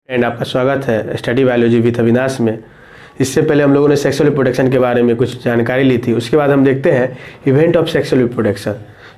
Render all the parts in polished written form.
And आपका स्वागत है स्टडी बायोलॉजी विद अविनाश में। इससे पहले हम लोगों ने सेक्सुअल रिप्रोडक्शन के बारे में कुछ जानकारी ली थी। उसके बाद हम देखते हैं इवेंट ऑफ सेक्सुअल रिप्रोडक्शन।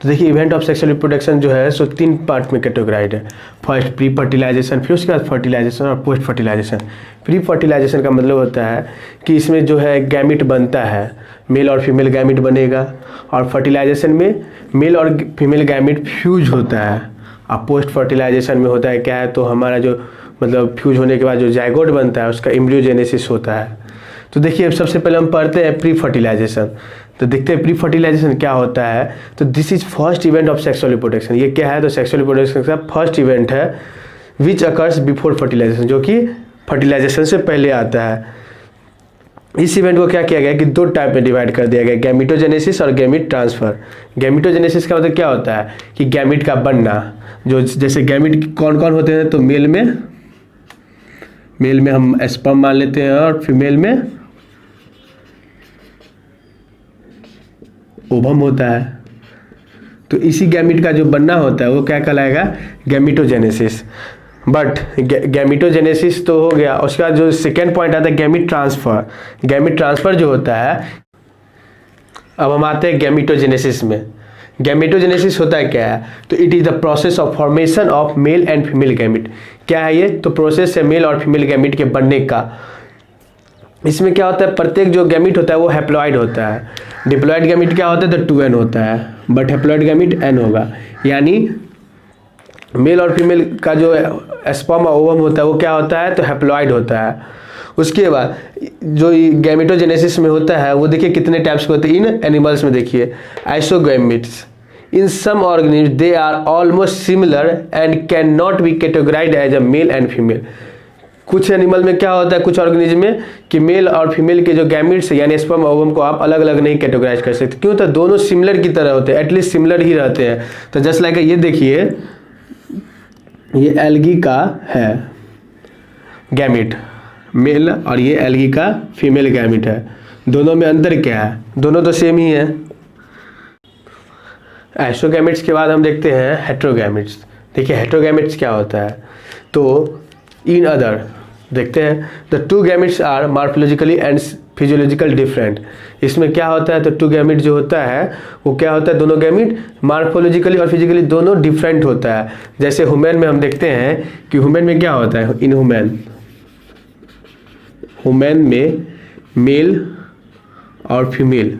तो देखिए, इवेंट ऑफ सेक्सुअल रिप्रोडक्शन जो है सो 3 पार्ट में कैटेगराइज है। फर्स्ट प्री फर्टिलाइजेशन, फिर उसके बाद फर्टिलाइजेशन और पोस्ट फर्टिलाइजेशन। प्री फर्टिलाइजेशन का मतलब होता है कि इसमें जो है गैमिट बनता है, मेल और फीमेल गैमिट बनेगा, और फर्टिलाइजेशन में मेल और फीमेल गैमिट फ्यूज होता है। अब पोस्ट फर्टिलाइजेशन में होता है क्या है, तो हमारा जो मतलब फ्यूज होने के बाद जो जाइगोट बनता है उसका एम्ब्रियोजेनेसिस होता है। तो देखिए, सबसे पहले हम पढ़ते हैं प्री फर्टिलाइजेशन। तो देखते हैं प्री फर्टिलाइजेशन क्या होता है। तो this is first event of sexual reproduction. ये क्या है, तो सेक्सुअल रिप्रोडक्शन का फर्स्ट इवेंट है विच अकर्स बिफोर फर्टिलाइजेशन, जो कि फर्टिलाइजेशन से पहले आता है। इस इवेंट को क्या किया गया कि 2 टाइप में डिवाइड कर दिया गया, गैमिटोजेनेसिस और गैमिट ट्रांसफर। गैमिटोजेनेसिस का मतलब क्या होता है कि गैमिट का बनना, जो जैसे गैमिट कौन कौन होते हैं, तो मेल में हम स्पर्म मान लेते हैं और फीमेल में ओवम होता है। तो इसी गैमिट का जो बनना होता है वो क्या कहलाएगा, गैमिटोजेनेसिस। बट गैमिटोजेनेसिस तो हो गया, उसके बाद जो सेकेंड पॉइंट आता है गैमिट ट्रांसफर। गैमिट ट्रांसफर जो होता है, अब हम आते हैं गैमिटोजेनेसिस में। गैमिटोजेनेसिस होता है क्या है, तो it is the process of formation of male and female gamete. क्या है ये, तो प्रोसेस है मेल और फीमेल गैमिट के बनने का। इसमें क्या होता है, प्रत्येक जो गैमिट होता है वो हैप्लॉइड होता है। डिप्लॉइड गैमिट क्या होता है, तो 2n होता है, बट हैप्लॉइड गैमिट n होगा। यानी मेल और फीमेल का जो स्पर्म और ओवम होता है वो क्या होता है, तो हैप्लॉइड होता है। उसके बाद जो गैमिटोजेनेसिस में होता है वो देखिए कितने टाइप्स के होते हैं। इन एनिमल्स में देखिए isogametes, in some organism they are almost similar and can not be categorised as a male and female. कुछ एनिमल में क्या होता है, कुछ ऑर्गेनिज्म में कि मेल और फीमेल के जो गैमिट्स यानी स्पर्म और ओवम को आप अलग अलग नहीं कैटेगराइज कर सकते। क्यों, तो दोनों सिमिलर की तरह होते हैं, एटलीस्ट सिमिलर ही रहते हैं। तो जस्ट लाइक ये देखिए, ये एल्गी का है गैमिट मेल और ये एल्गी का फीमेल गैमिट है। दोनों में अंतर क्या है, दोनों तो सेम ही है। आइसोगैमिट्स के बाद हम देखते हैं हेट्रोगैमिट्स। देखिए हेट्रोगैमिट्स क्या होता है, तो इन अदर देखते हैं the 2 gametes are morphologically and physiologically different. इसमें क्या होता है, तो 2 गैमिट जो होता है वो क्या होता है, दोनों गैमिट मॉर्फोलॉजिकली और फिजिकली दोनों डिफरेंट होता है। जैसे ह्यूमन में हम देखते हैं कि ह्यूमन में क्या होता है, इन ह्यूमन में मेल और फीमेल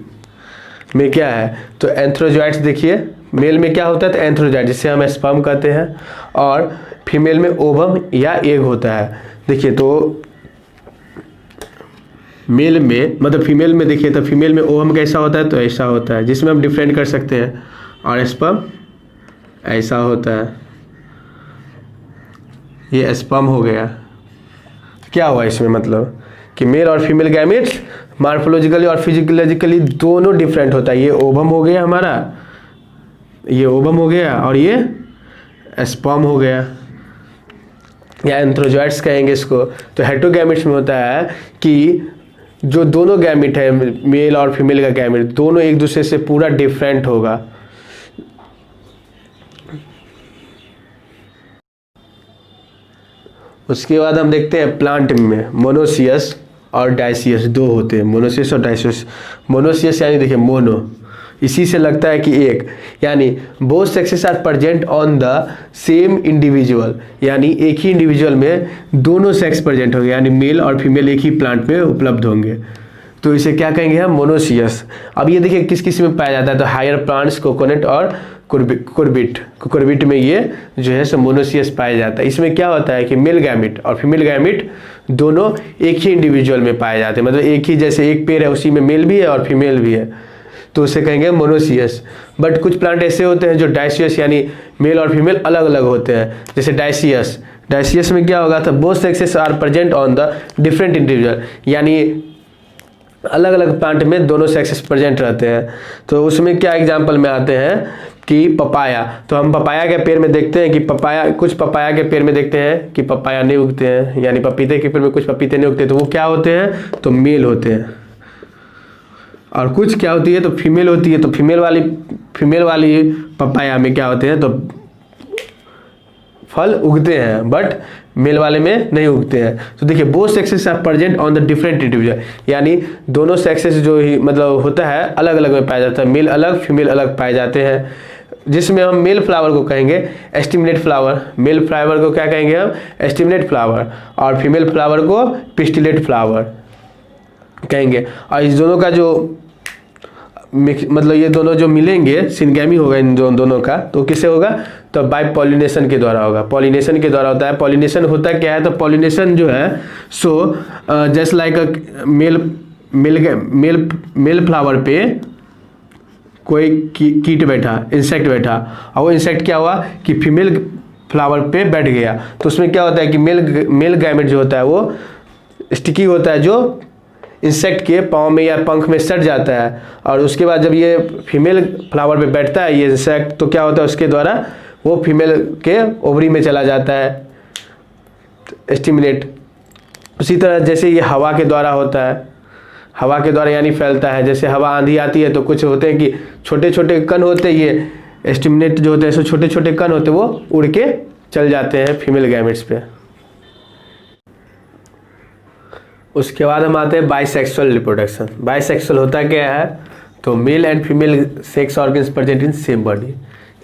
में क्या है, तो एंथ्रोजॉइड्स। देखिए मेल में क्या होता है, तो एंथ्रोजॉइड जिसे हम स्पर्म कहते हैं, और फीमेल में ओवम या एग होता है। देखिए तो मेल में मतलब फीमेल में देखिए, तो फीमेल में ओवम कैसा होता है, तो ऐसा होता है, जिसमें हम डिफरेंट कर सकते हैं, और स्पर्म ऐसा होता है, ये स्पर्म हो गया। क्या हुआ इसमें, मतलब कि मेल और फीमेल गैमेट्स मॉर्फोलॉजिकली और फिजियोलॉजिकली दोनों डिफरेंट होता है। ये ओवम हो गया हमारा, ये ओवम हो गया, और ये स्पर्म हो गया या एंथ्रोजॉइड्स कहेंगे इसको। तो हेट्रोगैमिट्स में होता है कि जो दोनों गैमिट है, मेल और फीमेल का गैमिट, दोनों एक दूसरे से पूरा डिफरेंट होगा। उसके बाद हम देखते हैं प्लांट में मोनोसियस और डाइसियस 2 होते हैं, मोनोसियस और डाइसियस। मोनोसियस यानी देखिए मोनो, इसी से लगता है कि एक, यानी both sexes are present on the same individual, यानी एक ही इंडिविजुअल में दोनों सेक्स प्रेजेंट होंगे, यानी मेल और फीमेल एक ही प्लांट में उपलब्ध होंगे। तो इसे क्या कहेंगे हम, मोनोसियस। अब ये देखिए किस किस में पाया जाता है, तो हायर प्लांट्स, कोकोनट और कुकुरबिट में ये जो है सो मोनोसियस पाया जाता है। इसमें क्या होता है कि मेल गैमिट और फीमेल गैमिट दोनों एक ही इंडिविजुअल में पाए जाते हैं, मतलब एक ही, जैसे एक पेड़ है उसी में मेल भी है और फीमेल भी है, तो उसे कहेंगे मोनोसियस। बट कुछ प्लांट ऐसे होते हैं जो डाइसियस यानी मेल और फीमेल अलग अलग होते हैं। जैसे डाइसियस में क्या होगा, तो both sexes are present on the different individual, यानी अलग अलग प्लांट में दोनों सेक्सेस प्रेजेंट रहते हैं। तो उसमें क्या एग्जाम्पल में आते हैं कि पपाया। तो हम पपाया के पेड़ में देखते हैं कि कुछ पपाया के पेड़ में देखते हैं कि पपाया नहीं उगते हैं, यानी पपीते के पेड़ में कुछ पपीते नहीं उगते, तो वो क्या होते हैं, तो मेल होते हैं। और कुछ क्या होती है, तो फीमेल होती है। तो फीमेल वाली पपाया में क्या होते हैं, तो फल उगते हैं, बट मेल वाले में नहीं उगते हैं। तो देखिए both sexes are present on the different individual, यानी दोनों सेक्सेस जो ही मतलब होता है अलग अलग में पाया जाता है, मेल अलग फीमेल अलग पाए जाते हैं, जिसमें हम मेल फ्लावर को कहेंगे एस्टिमुलेट फ्लावर, मेल फ्लावर को क्या कहेंगे हम एस्टिमुलेट फ्लावर, और फीमेल फ्लावर को पिस्टिलेट फ्लावर कहेंगे। और इस दोनों का जो मतलब ये दोनों जो मिलेंगे सिनगैमी होगा इन दोनों का, तो किससे होगा तो बाय पॉलिनेशन के द्वारा होगा, पॉलिनेशन के द्वारा होता है। पॉलिनेशन होता क्या है, तो पॉलिनेशन जो है so just like male flower पे कोई कीट बैठा, इंसेक्ट बैठा, और वो इंसेक्ट क्या हुआ कि फीमेल फ्लावर पे बैठ गया, तो उसमें क्या होता है कि मेल गैमेट जो होता है वो स्टिकी होता है, जो इंसेक्ट के पाँव में या पंख में सट जाता है, और उसके बाद जब ये फीमेल फ्लावर पे बैठता है ये इंसेक्ट, तो क्या होता है उसके द्वारा वो फीमेल के ओवरी में चला जाता है स्टिमुलेट। उसी तरह जैसे ये हवा के द्वारा होता है, हवा के द्वारा यानी फैलता है, जैसे हवा आंधी आती है तो कुछ होते हैं कि छोटे छोटे कण होते हैं, ये स्टिमुलेट जो होते हैं सो छोटे छोटे कण होते हैं, वो उड़ के चल जाते हैं फीमेल गैमेट्स पे। उसके बाद हम आते हैं बाइसेक्सुअल रिप्रोडक्शन। बाइसेक्सुअल होता क्या है, तो mail and female sex organs present in same body,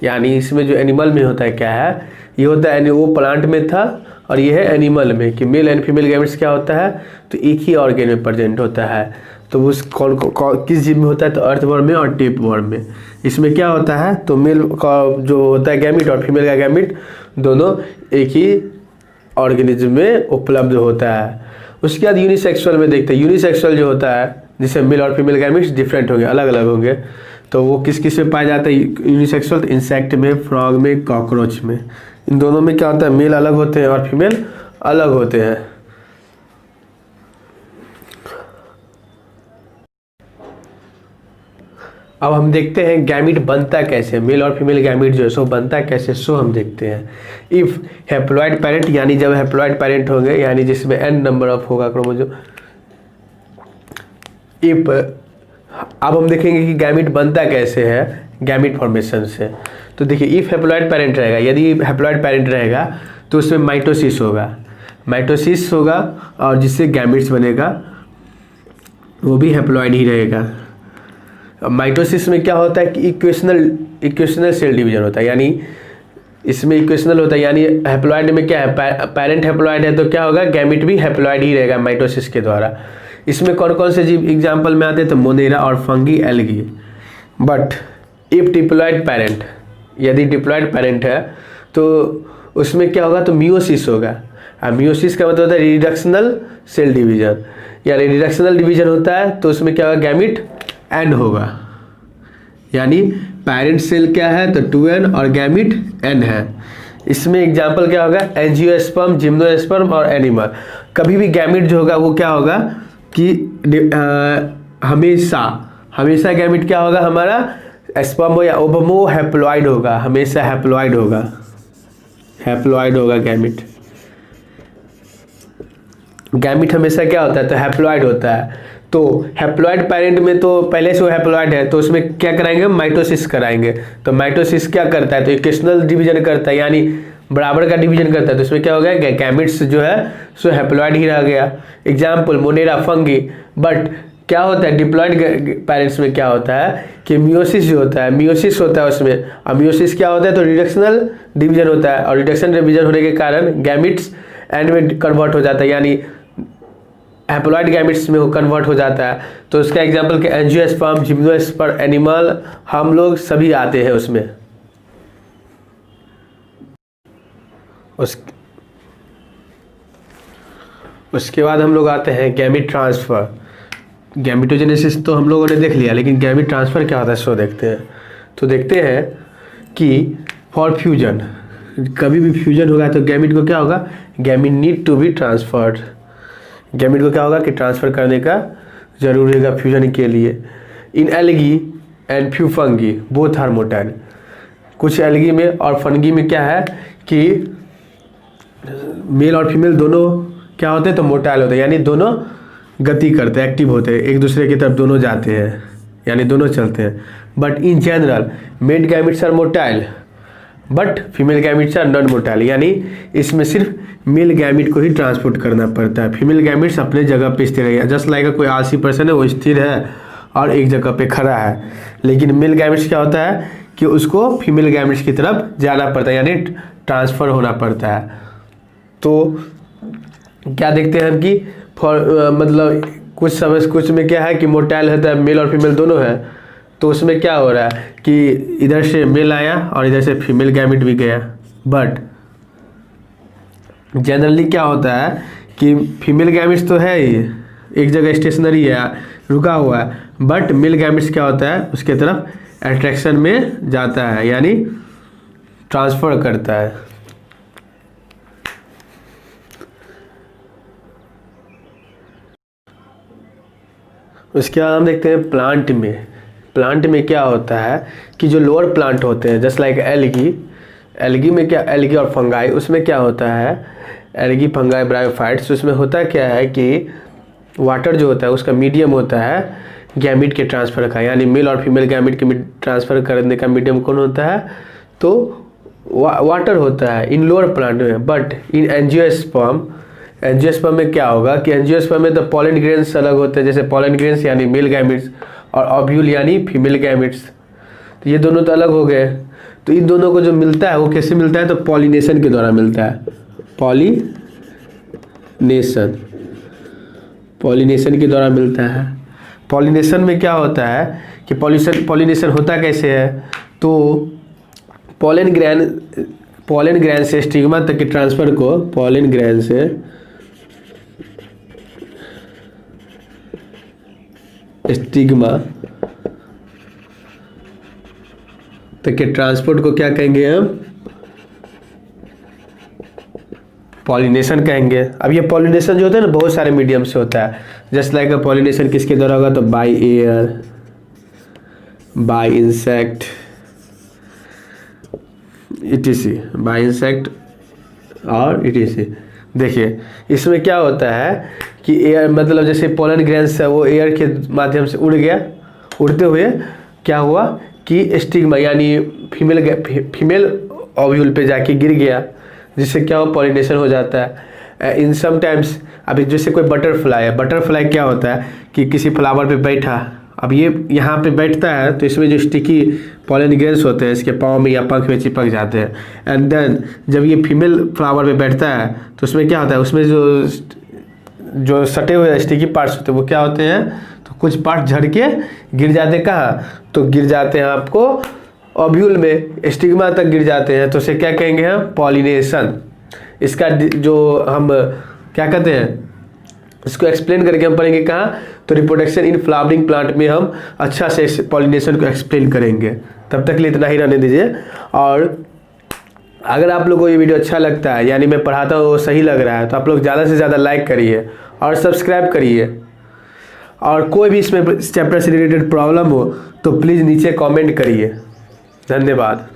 यानी इसमें जो एनिमल में होता है क्या है, ये होता है वो प्लांट में था और ये है एनिमल में कि मेल एंड फीमेल गैमेट्स क्या होता है तो एक ही ऑर्गन में प्रेजेंट होता है। तो उस किस जीव में होता है, तो अर्थवर्म में और टेपवर्म में। इसमें क्या होता है तो मेल का जो होता है गैमिट और फीमेल का गैमिट दोनों एक ही ऑर्गेनिज्म में उपलब्ध होता है। उसके बाद यूनिसेक्सुअल में देखते हैं, यूनिसेक्सुअल जो होता है जिससे मेल और फीमेल गैमेट्स डिफरेंट होंगे, अलग अलग होंगे, तो वो किस किस में पाया जाता है यूनिसेक्सुअल, इंसेक्ट में, फ्रॉग में, कॉकरोच में। इन दोनों में क्या होता है मेल अलग होते हैं और फीमेल अलग होते हैं। अब हम देखते हैं गैमिट बनता कैसे, मेल और फीमेल गैमिट जो है सो बनता कैसे, सो हम देखते हैं। इफ हैप्लॉइड पेरेंट, यानी जब हैप्लॉइड पेरेंट होंगे यानी जिसमें n नंबर ऑफ होगा क्रोमोसोम। इफ अब हम देखेंगे कि गैमिट बनता कैसे है गैमिट फॉर्मेशन से। तो देखिए इफ हैप्लॉइड पेरेंट रहेगा, यदि हैप्लॉइड पेरेंट रहेगा तो उसमें माइटोसिस होगा, माइटोसिस होगा और जिससे गैमिट्स बनेगा वो भी हैप्लॉइड ही रहेगा। माइटोसिस में क्या होता है कि इक्वेशनल सेल डिवीजन होता है, यानी इसमें इक्वेशनल होता है, यानी हैप्लॉइड में क्या है पेरेंट हैप्लॉइड है तो क्या होगा गैमिट भी हैप्लॉइड ही रहेगा माइटोसिस के द्वारा। इसमें कौन कौन से जीव एग्जाम्पल में आते हैं तो मोनेरा और fungi, algae. But if diploid parent, यदि डिप्लॉइड पेरेंट है तो उसमें क्या होगा तो मियोसिस होगा। मियोसिस का मतलब होता है रिडक्शनल सेल डिवीजन, यानी रिडक्शनल डिवीजन होता है तो उसमें क्या होगा गैमिट n होगा, यानी पेरेंट सेल क्या है तो 2n और गैमिट n है। इसमें एग्जाम्पल क्या होगा एंजियोस्पर्म, जिम्नोस्पर्म और एनिमल। कभी भी गैमिट जो होगा वो क्या होगा कि हमेशा गैमिट क्या होगा हमारा स्पर्म हो या ओवम हो हैप्लॉइड होगा, हमेशा हैप्लॉइड होगा गैमिट। गैमिट हमेशा क्या होता है तो हैप्लॉइड होता है। तो हैप्लॉइड पेरेंट में तो पहले से वो हैप्लॉइड है तो उसमें क्या कराएंगे माइटोसिस कराएंगे। तो माइटोसिस क्या करता है तो इक्वेशनल डिवीजन करता है, यानी बराबर का डिवीजन करता है, तो इसमें क्या हो गया गैमेट्स जो है सो हैप्लॉइड ही रह गया। Example Monera, fungi. बट क्या होता है डिप्लॉइड पेरेंट्स में क्या होता है कि मियोसिस जो होता है, मियोसिस होता है उसमें, और मियोसिस क्या होता है तो रिडक्शनल डिवीजन होता है, और रिडक्शन डिवीजन होने के कारण गैमिट्स एंड में कन्वर्ट हो जाता है, यानी हैप्लॉइड गैमेट्स में वो कन्वर्ट हो जाता है। तो उसका एग्जांपल के एंजियोस्पर्म, जिम्नोस्पर्म, एनिमल, हम लोग सभी आते हैं उसमें। उसके बाद हम लोग आते हैं गैमिट ट्रांसफर। गैमिटोजेनेसिस तो हम लोगों ने देख लिया, लेकिन गैमिट ट्रांसफर क्या होता है सो देखते हैं। तो देखते हैं कि फॉर फ्यूजन, कभी भी फ्यूजन होगा तो गैमिट को क्या होगा gamete need to be transferred, gamete को क्या होगा कि ट्रांसफ़र करने का जरूरी होगा फ्यूजन के लिए। In algae and few fungi both are motile. कुछ एल्गी में और फंगी में क्या है कि मेल और फीमेल दोनों क्या होते हैं तो मोटाइल होते हैं, यानी दोनों गति करते हैं, एक्टिव होते हैं, एक दूसरे की तरफ दोनों जाते हैं, यानी दोनों चलते हैं। But in general male gametes are motile but female gametes are non motile, यानी इसमें सिर्फ मेल गैमिट को ही ट्रांसपोर्ट करना पड़ता है। फीमेल गैमिट्स अपने जगह पे स्थिर है, जस्ट लाइक कोई आलसी पर्सन है वो स्थिर है और एक जगह पे खड़ा है, लेकिन मेल गैमिट्स क्या होता है कि उसको फीमेल गैमिट्स की तरफ जाना पड़ता है, यानी ट्रांसफ़र होना पड़ता है। तो क्या देखते हैं हम कि मतलब कुछ में क्या है कि मोटाइल होता है, मेल और फीमेल दोनों है, तो उसमें क्या हो रहा है कि इधर से मेल आया और इधर से फीमेल गैमिट भी गया। बट जनरली क्या होता है कि फीमेल गैमिट्स तो है ही एक जगह स्टेशनरी है, रुका हुआ है, बट मेल गैमिट्स क्या होता है उसके तरफ अट्रैक्शन में जाता है, यानी ट्रांसफ़र करता है। उसके बाद हम देखते हैं प्लांट में क्या होता है कि जो लोअर प्लांट होते हैं जस्ट लाइक एल्गी में क्या, एल्गी और फंगाई, उसमें क्या होता है, एल्गी फंगाई ब्रायोफाइट्स, उसमें होता क्या है कि वाटर जो होता है उसका मीडियम होता है गैमिट के ट्रांसफ़र का, यानी मेल और फीमेल गैमिट के ट्रांसफ़र करने का मीडियम कौन होता है, तो वाटर होता है इन लोअर प्लांट में। बट इन एंजियोस्पर्म में क्या होगा कि एंजियोस्पर्म में तो पॉलन ग्रेन्स अलग होते हैं, जैसे पॉलन ग्रेन्स यानी मेल गैमिट्स और ओव्यूल यानी फीमेल गैमिट्स, तो ये दोनों तो अलग हो गए। तो इन दोनों को जो मिलता है वो कैसे मिलता है, तो पॉलिनेशन के द्वारा मिलता है, पॉलिनेशन के द्वारा मिलता है। पॉलिनेशन में क्या होता है कि पॉलिनेशन होता कैसे है, तो पॉलन ग्रैन से स्टिग्मा तक के ट्रांसफ़र को पॉलन ग्रैन से स्टिग्मा तक के ट्रांसपोर्ट को क्या कहेंगे हम, पॉलिनेशन कहेंगे। अब ये पॉलिनेशन जो होता है ना बहुत सारे मीडियम से होता है, जस्ट लाइक पॉलिनेशन किसके द्वारा होगा, तो by air, bye insect, etc, bye insect और etc। देखिए इसमें क्या होता है कि एयर मतलब जैसे पोलन ग्रेन्स है वो एयर के माध्यम से उड़ गया, उड़ते हुए क्या हुआ कि स्टिग्मा यानी फीमेल ओव्यूल पे जाके गिर गया, जिससे क्या हो पॉलिनेशन हो जाता है। इन समटाइम्स अभी जैसे कोई बटरफ्लाई क्या होता है कि किसी फ्लावर पे बैठा, अब ये यहाँ पे बैठता है तो इसमें जो स्टिकी पॉलन ग्रेन्स होते हैं इसके पाँव में या पंख में चिपक जाते हैं, एंड देन जब ये फीमेल फ्लावर पे बैठता है तो उसमें क्या होता है, उसमें जो सटे हुए स्टिकी पार्ट्स होते हैं वो क्या होते हैं, तो कुछ पार्ट झड़ के गिर जाते हैं, कहाँ, तो गिर जाते हैं आपको ओव्यूल में, स्टिग्मा तक गिर जाते हैं, तो उसे क्या कहेंगे हम, पॉलिनेशन। इसका जो हम क्या कहते हैं इसको एक्सप्लेन करके हम पढ़ेंगे कहाँ, तो रिप्रोडक्शन इन फ्लावरिंग प्लांट में हम अच्छा से पॉलिनेशन को एक्सप्लेन करेंगे। तब तक के लिए इतना ही रहने दीजिए। और अगर आप लोगों को ये वीडियो अच्छा लगता है, यानी मैं पढ़ाता हूँ वो सही लग रहा है, तो आप लोग ज़्यादा से ज़्यादा लाइक करिए और सब्सक्राइब करिए। और कोई भी इसमें चैप्टर से रिलेटेड प्रॉब्लम हो तो प्लीज़ नीचे कमेंट करिए। धन्यवाद।